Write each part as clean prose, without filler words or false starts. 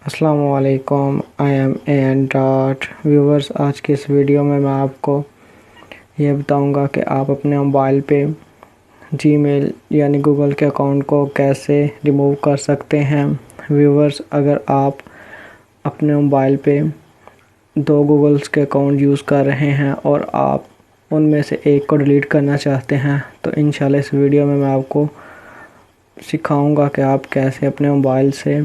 अस्सलामुअलैकुम। I am A N dot viewers. आज की इस वीडियो में मैं आपको ये बताऊंगा कि आप अपने मोबाइल पे जीमेल यानी गूगल के अकाउंट को कैसे रिमूव कर सकते हैं। व्यूवर्स, अगर आप अपने मोबाइल पे दो गूगल्स के अकाउंट यूज़ कर रहे हैं और आप उनमें से एक को डिलीट करना चाहते हैं तो इंशाल्लाह इस वीडियो में मैं आपको सिखाऊंगा कि आप कैसे अपने मोबाइल से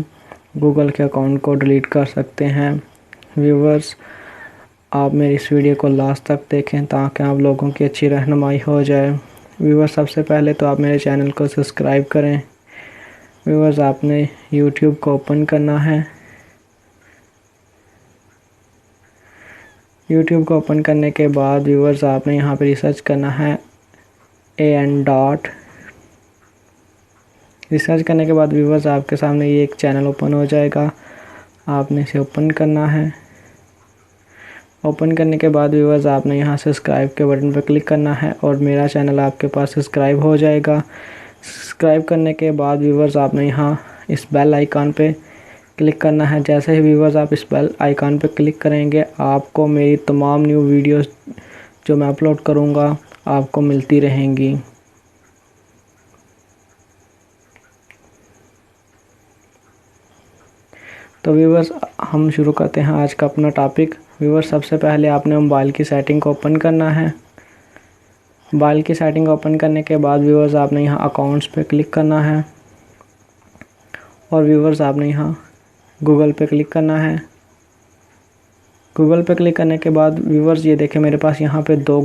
गूगल के अकाउंट को डिलीट कर सकते हैं। व्यूवर्स, आप मेरी इस वीडियो को लास्ट तक देखें ताकि आप लोगों की अच्छी रहनुमाई हो जाए। व्यूवर्स, सबसे पहले तो आप मेरे चैनल को सब्सक्राइब करें। व्यूवर्स, आपने यूट्यूब को ओपन करना है। यूट्यूब को ओपन करने के बाद व्यूवर्स आपने यहाँ पे रिसर्च करना है AN डॉट। रिसर्च करने के बाद व्यूवर्स आपके सामने ये एक चैनल ओपन हो जाएगा। आपने इसे ओपन करना है। ओपन करने के बाद व्यूवर्स आपने यहाँ सब्सक्राइब के बटन पर क्लिक करना है और मेरा चैनल आपके पास सब्सक्राइब हो जाएगा। सब्सक्राइब करने के बाद व्यूवर्स आपने यहाँ इस बेल आइकन पे क्लिक करना है। जैसे ही व्यूवर्स आप इस बेल आइकन पे क्लिक करेंगे आपको मेरी तमाम न्यू वीडियोस जो मैं अपलोड करूँगा आपको मिलती रहेंगी। तो व्यूवर्स, हम शुरू करते हैं आज का अपना टॉपिक। व्यूवर्स, सबसे पहले आपने मोबाइल की सेटिंग को ओपन करना है। मोबाइल की सेटिंग ओपन करने के बाद व्यूवर्स आपने यहाँ अकाउंट्स पे क्लिक करना है और व्यूवर्स आपने यहाँ गूगल पे क्लिक करना है। गूगल पे क्लिक करने के बाद व्यूवर्स ये देखें मेरे पास यहाँ पे दो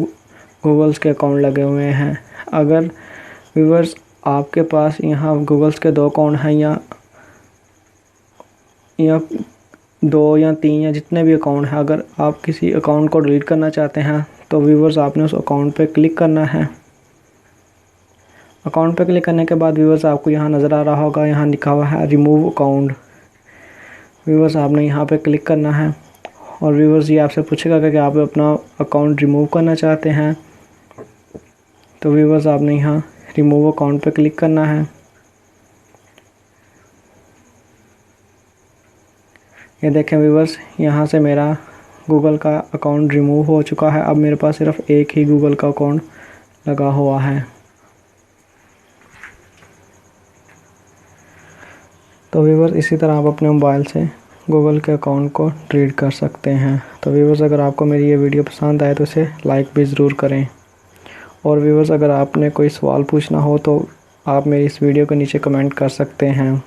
गूगल्स के अकाउंट लगे हुए हैं। अगर व्यूवर्स आपके पास यहाँ गूगल्स के दो अकाउंट हैं या दो या तीन या जितने भी अकाउंट हैं, अगर आप किसी अकाउंट को डिलीट करना चाहते हैं तो व्यूवर्स आपने उस अकाउंट पे क्लिक करना है। अकाउंट पे क्लिक करने के बाद व्यूवर्स आपको यहाँ नज़र आ रहा होगा, यहाँ लिखा हुआ है रिमूव अकाउंट। व्यूवर्स आपने यहाँ पे क्लिक करना है और व्यूवर्स ये आपसे पूछेगा कि आप अपना अकाउंट रिमूव करना चाहते हैं तो व्यूवर्स आपने यहाँ रिमूव अकाउंट पे क्लिक करना है। ये देखें व्यूवर्स, यहाँ से मेरा गूगल का अकाउंट रिमूव हो चुका है। अब मेरे पास सिर्फ एक ही गूगल का अकाउंट लगा हुआ है। तो व्यूवर्स इसी तरह आप अपने मोबाइल से गूगल के अकाउंट को डिलीट कर सकते हैं। तो व्यूवर्स, अगर आपको मेरी ये वीडियो पसंद आए तो इसे लाइक भी ज़रूर करें। और व्यूवर्स, अगर आपने कोई सवाल पूछना हो तो आप मेरी इस वीडियो के नीचे कमेंट कर सकते हैं।